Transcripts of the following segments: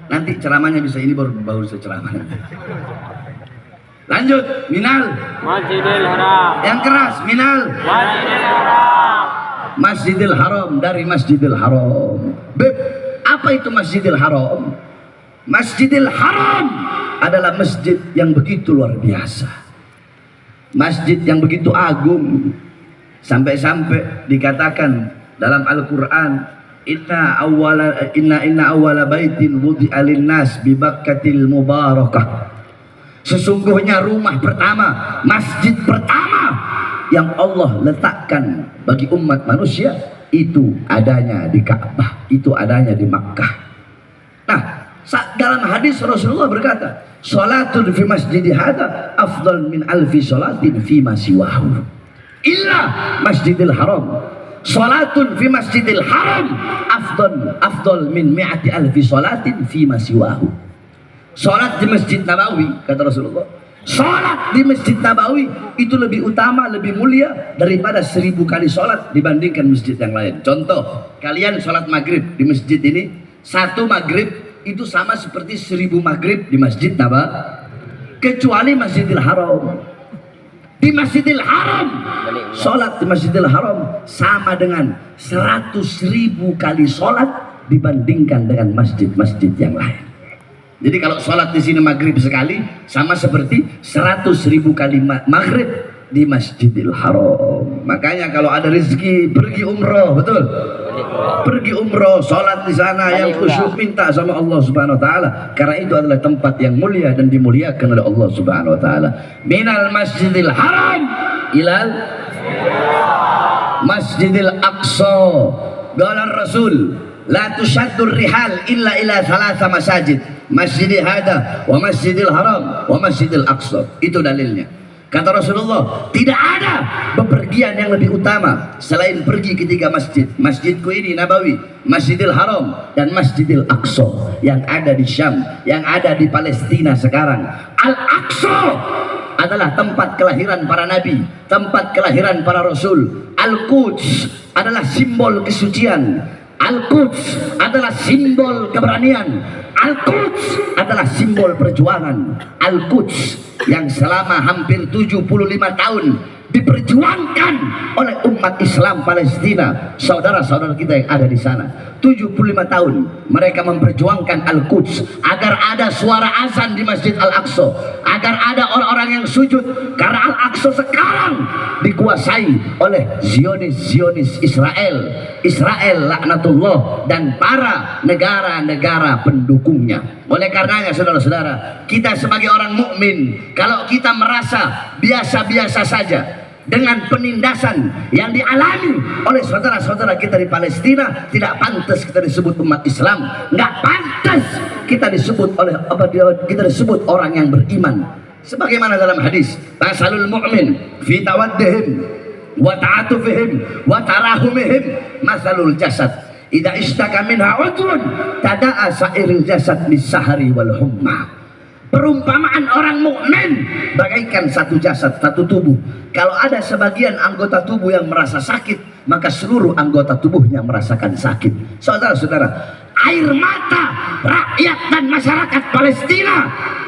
Nanti ceramahnya bisa ini baru saya ceramah. Lanjut, minal Masjidil Haram. yang keras, minal Masjidil Haram. Masjidil Haram, dari Masjidil Haram. Beb, apa itu Masjidil Haram? Masjidil Haram adalah masjid yang begitu luar biasa, masjid yang begitu agung, sampai-sampai dikatakan dalam Al-Quran, inna awwala baitin wudi'a linnas bi Bakkatil mubarakah. Sesungguhnya rumah pertama, masjid pertama yang Allah letakkan bagi umat manusia itu adanya di Ka'bah, itu adanya di Makkah. Nah, dalam hadis Rasulullah berkata, "Salatun fi masjidi hadza afdal min alfi salatin fi ma siwahu illa Masjidil Haram. Salatun fi Masjidil Haram afdal min mi'ati alfi salatin fi ma siwahu." Salat di Masjid Nabawi, kata Rasulullah, salat di Masjid Nabawi itu lebih utama, lebih mulia daripada 1000 kali salat dibandingkan masjid yang lain. Contoh, kalian salat maghrib di masjid ini, satu maghrib itu sama seperti 1000 maghrib di Masjid Nabawi, kecuali Masjidil Haram. Di Masjidil Haram, sholat di Masjidil Haram sama dengan 100.000 kali sholat dibandingkan dengan masjid-masjid yang lain. Jadi kalau sholat di sini maghrib sekali sama seperti 100.000 kali maghrib di Masjidil Haram. Makanya kalau ada rezeki pergi umroh, betul? Pergi umroh, sholat di sana yang khusyuk, minta sama Allah Subhanahu Wa Taala. Karena itu adalah tempat yang mulia dan dimuliakan oleh Allah Subhanahu Wa Taala. Minal Masjidil Haram ilal Masjidil Aqsa. Qala Rasul, la tushaddur rihal illa ila thalatha masajid, Masjidil Hada wa Masjidil Haram wa Masjidil Aqsa. Itu dalilnya. Kata Rasulullah, tidak ada bepergian yang lebih utama selain pergi ke 3 masjid. Masjidku ini Nabawi, Masjidil Haram, dan Masjidil Aqsa yang ada di Syam, yang ada di Palestina sekarang. Al-Aqsa adalah tempat kelahiran para nabi, tempat kelahiran para rasul. Al-Quds adalah simbol kesucian. Al-Quds adalah simbol keberanian. Al-Quds adalah simbol perjuangan. Al-Quds yang selama hampir 75 tahun diperjuangkan oleh umat Islam Palestina, saudara-saudara kita yang ada di sana. 75 tahun mereka memperjuangkan Al-Quds agar ada suara azan di Masjid Al-Aqsa, agar ada orang-orang yang sujud, karena Al-Aqsa sekarang dikuasai oleh Zionis Israel laknatullah dan para negara-negara pendukungnya. Oleh karenanya saudara-saudara, kita sebagai orang mukmin, kalau kita merasa biasa-biasa saja dengan penindasan yang dialami oleh saudara-saudara kita di Palestina, tidak pantas kita disebut umat Islam, nggak pantas kita disebut disebut orang yang beriman. Sebagaimana dalam hadis, masalul mu'min fi tawaddihim wa ta'atufihim wa tarahumihim masalul jasad idza ishtaka minha udhun tada'a sa'iril jasad bis-sahari wal humma. Perumpamaan orang mukmin bagaikan satu jasad, satu tubuh. Kalau ada sebagian anggota tubuh yang merasa sakit, maka seluruh anggota tubuhnya merasakan sakit. Saudara-saudara, air mata rakyat dan masyarakat Palestina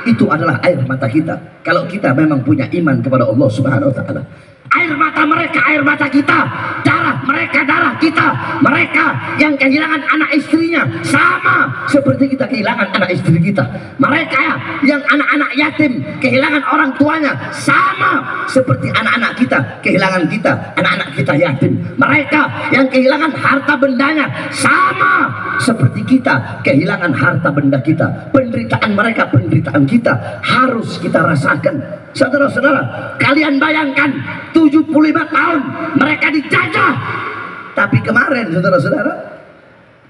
itu adalah air mata kita. Kalau kita memang punya iman kepada Allah Subhanahu Wa Taala, air mata mereka air mata kita, darah mereka darah kita. Mereka yang kehilangan anak istrinya sama seperti kita kehilangan anak istri kita. Mereka yang anak-anak yatim kehilangan orang tuanya sama seperti anak-anak kita kehilangan kita, anak-anak kita yatim. Mereka yang kehilangan harta bendanya sama seperti kita kehilangan harta benda kita. Penderitaan mereka, penderitaan kita harus kita rasakan. Saudara-saudara, kalian bayangkan 75 tahun mereka dijajah. Tapi kemarin saudara-saudara,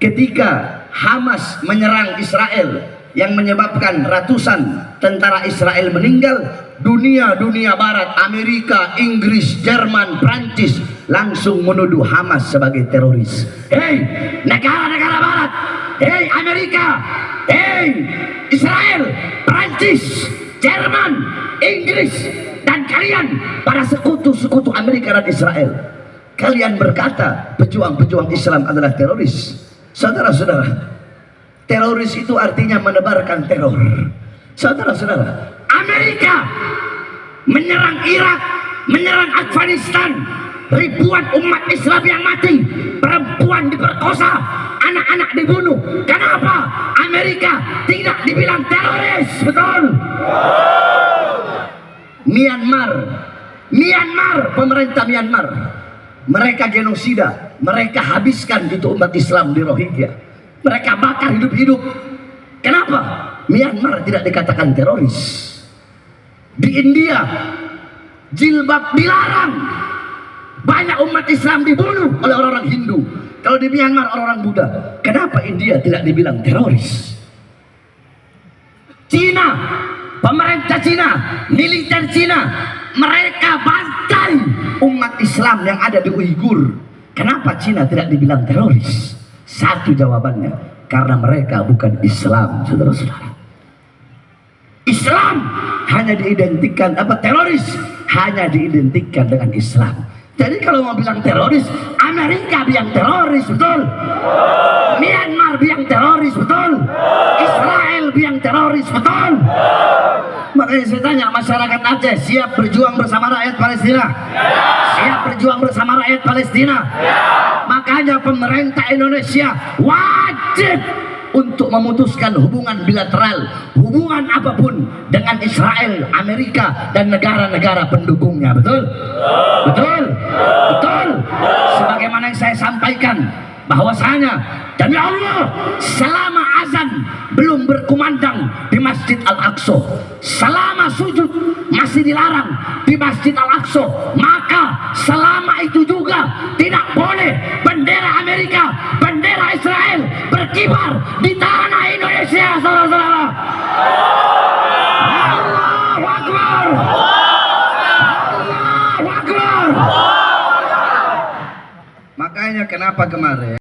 ketika Hamas menyerang Israel yang menyebabkan ratusan tentara Israel meninggal, dunia barat, Amerika, Inggris, Jerman, Prancis langsung menuduh Hamas sebagai teroris. Hei negara-negara barat, hei Amerika, hei Israel, Prancis, Jerman, Inggris, dan kalian para sekutu-sekutu Amerika dan Israel, kalian berkata pejuang-pejuang Islam adalah teroris. Saudara-saudara, Teroris itu artinya menebarkan teror. Saudara-saudara, Amerika menyerang Irak, menyerang Afghanistan, ribuan umat Islam yang mati, perempuan diperkosa, anak-anak dibunuh. Kenapa Amerika tidak dibilang teroris? Betul. Myanmar, pemerintah Myanmar, mereka genosida, mereka habiskan gitu umat Islam di Rohingya, mereka bakar hidup-hidup. Kenapa Myanmar tidak dikatakan teroris? Di India jilbab dilarang, banyak umat Islam dibunuh oleh orang-orang Hindu. Kalau di Myanmar orang-orang Buddha. Kenapa India tidak dibilang teroris? Cina, pemerintah Cina, militer Cina, mereka bantai umat Islam yang ada di Uighur. Kenapa Cina tidak dibilang teroris? Satu jawabannya, karena mereka bukan Islam, saudara-saudara. Islam hanya diidentikan, teroris hanya diidentikan dengan Islam. Jadi kalau mau bilang teroris, Amerika bilang teroris, betul. Myanmar bilang teroris, betul. Israel bilang teroris, betul. Makanya saya tanya, masyarakat Aceh siap berjuang bersama rakyat Palestina? Siap berjuang bersama rakyat Palestina? Makanya pemerintah Indonesia wajib untuk memutuskan hubungan bilateral, hubungan apapun dengan Israel, Amerika, dan negara-negara pendukungnya. Betul? Betul? Betul? Sebagaimana yang saya sampaikan, bahwasanya demi Allah, selama azan belum berkumandang di Masjid Al-Aqsa, selama sujud masih dilarang di Masjid Al-Aqsa, maka selama itu juga tidak boleh bendera Amerika, bendera Israel berkibar di tanah Indonesia, saudara-saudara. Allahu Akbar. Allahu Akbar. Makanya kenapa kemarin